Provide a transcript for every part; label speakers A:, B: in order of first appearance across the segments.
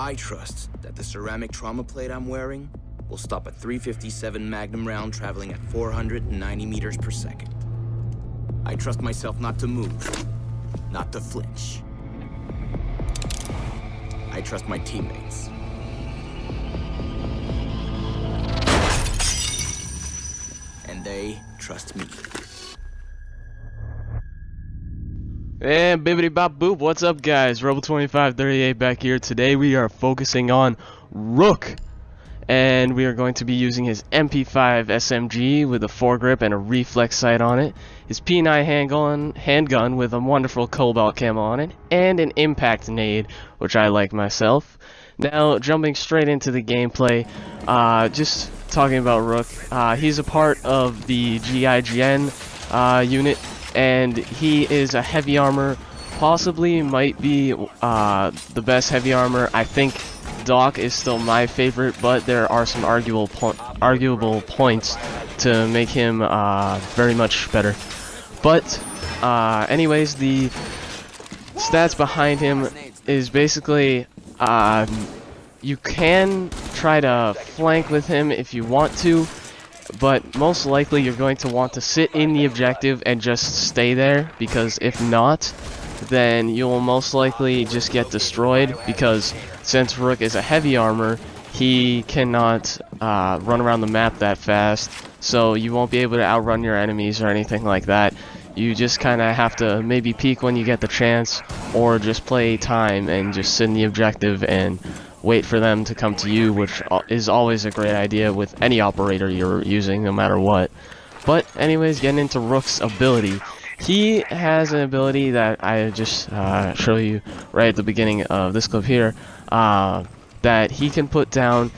A: I trust that the ceramic trauma plate I'm wearing will stop a .357 Magnum round traveling at 490 meters per second. I trust myself not to move, not to flinch. I trust my teammates. And they trust me.
B: And bibbity bop boop, what's up guys? Rebel2538 back here. Today we are focusing on Rook. And we are going to be using his MP5 SMG with a foregrip and a reflex sight on it, his P9 handgun with a wonderful cobalt camo on it, and an impact nade, which I like myself. Now, jumping straight into the gameplay, just talking about Rook, he's a part of the GIGN unit, and he is a heavy armor, possibly might be the best heavy armor. I think Doc is still my favorite, but there are some arguable points to make him very much better. But anyways, the stats behind him is basically you can try to flank with him if you want to, but most likely you're going to want to sit in the objective and just stay there, because if not, then you will most likely just get destroyed, because since Rook is a heavy armor, he cannot run around the map that fast, so you won't be able to outrun your enemies or anything like that. You just kind of have to maybe peek when you get the chance, or just play time and just sit in the objective and wait for them to come to you, which is always a great idea with any operator you're using, no matter what. But anyways, getting into Rook's ability. He has an ability that I just show you right at the beginning of this clip here, that he can put down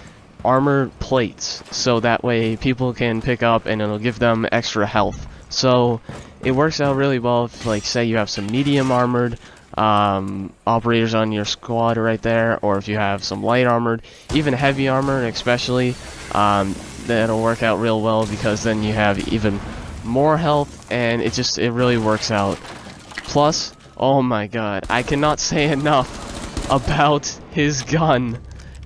B: armored plates, so that way people can pick up and it'll give them extra health. So it works out really well if, like, say you have some medium armored operators on your squad right there, or if you have some light armored, even heavy armored especially, that'll work out real well, because then you have even more health, and it really works out. Plus, oh my god, I cannot say enough about his gun.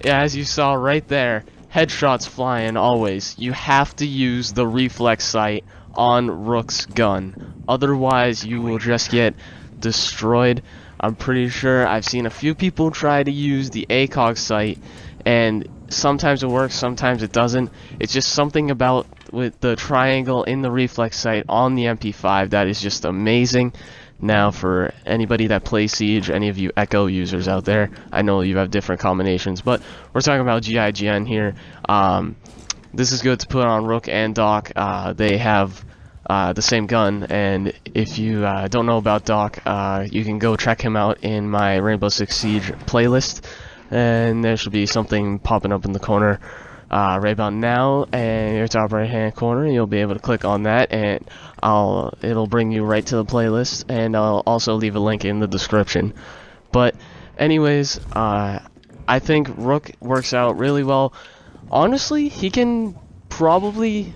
B: As you saw right there, headshots flying always. You have to use the reflex sight on Rook's gun, otherwise you will just get destroyed. I'm pretty sure I've seen a few people try to use the ACOG sight, and sometimes it works, sometimes it doesn't. It's just something about with the triangle in the reflex sight on the MP5 that is just amazing. Now, for anybody that plays Siege, any of you Echo users out there, I know you have different combinations, but we're talking about GIGN here. This is good to put on Rook and Doc. They have the same gun, and if you don't know about Doc, you can go check him out in my Rainbow Six Siege playlist, and there should be something popping up in the corner right about now, and your top right hand corner, you'll be able to click on that, and it'll bring you right to the playlist, and I'll also leave a link in the description. But anyways, I think Rook works out really well. Honestly, he can probably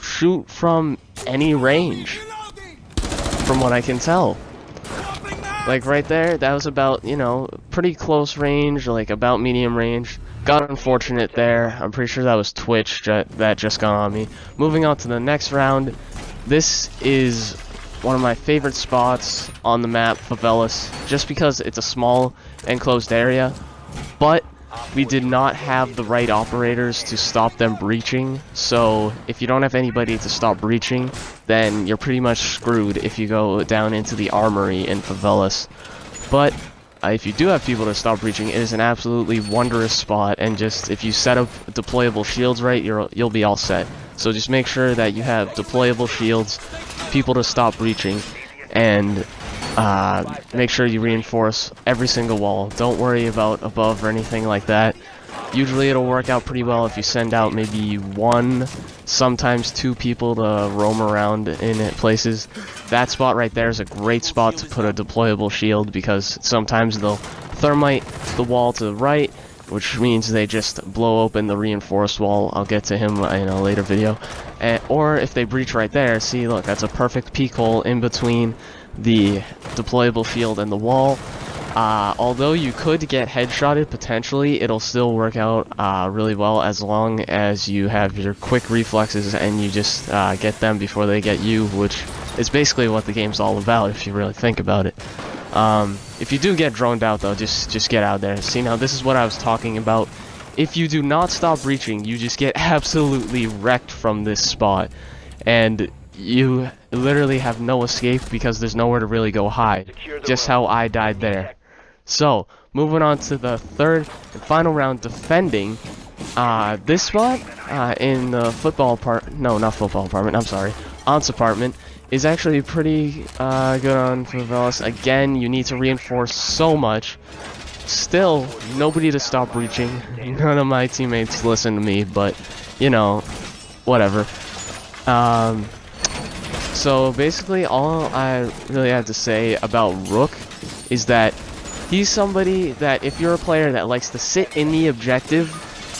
B: shoot from any range, from what I can tell. Like right there, that was about, you know, pretty close range, like about medium range. Got unfortunate there. I'm pretty sure that was Twitch that just got on me. Moving on to the next round. This is one of my favorite spots on the map, Favelas, just because it's a small enclosed area, but we did not have the right operators to stop them breaching. So if you don't have anybody to stop breaching, then you're pretty much screwed if you go down into the armory in Favelas. But if you do have people to stop breaching, it is an absolutely wondrous spot, and just if you set up deployable shields right, you'll be all set. So just make sure that you have deployable shields, people to stop breaching, and make sure you reinforce every single wall. Don't worry about above or anything like that. Usually it'll work out pretty well if you send out maybe one, sometimes two people to roam around in places. That spot right there is a great spot to put a deployable shield, because sometimes they'll thermite the wall to the right, which means they just blow open the reinforced wall. I'll get to him in a later video. Or if they breach right there, see, look, that's a perfect peek hole in between the deployable shield and the wall. Although you could get headshotted potentially, it'll still work out really well as long as you have your quick reflexes and you just get them before they get you, which is basically what the game's all about if you really think about it. If you do get droned out though, just get out there. See, now this is what I was talking about. If you do not stop breaching, you just get absolutely wrecked from this spot, and you literally have no escape because there's nowhere to really go hide. Just how I died there. So, moving on to the third and final round, defending. This spot in the football part, no, not football apartment, I'm sorry, Aunt's apartment, is actually pretty good on Favelas. Again, you need to reinforce so much. Still, nobody to stop breaching. None of my teammates listen to me, but, you know, whatever. So basically all I really have to say about Rook is that he's somebody that if you're a player that likes to sit in the objective,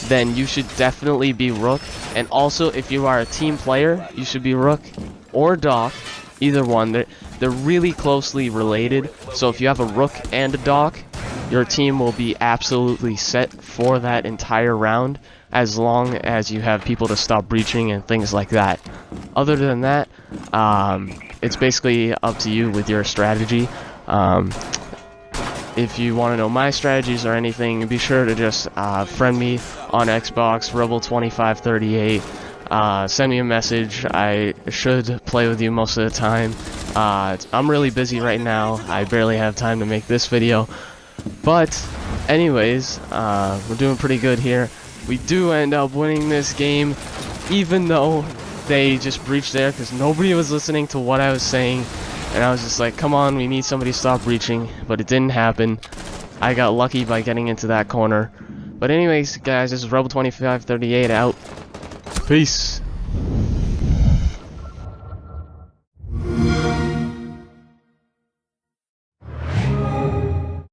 B: then you should definitely be Rook. And also if you are a team player, you should be Rook or Doc, either one. They're really closely related, so if you have a Rook and a Doc, your team will be absolutely set for that entire round, as long as you have people to stop breaching and things like that. Other than that, it's basically up to you with your strategy. If you want to know my strategies or anything, be sure to just friend me on Xbox, Rebel2538. Send me a message. I should play with you most of the time. I'm really busy right now. I barely have time to make this video. But anyways, we're doing pretty good here. We do end up winning this game, even though they just breached there because nobody was listening to what I was saying. And I was just like, come on, we need somebody to stop breaching. But it didn't happen. I got lucky by getting into that corner. But anyways, guys, this is Rebel2538 out. Peace.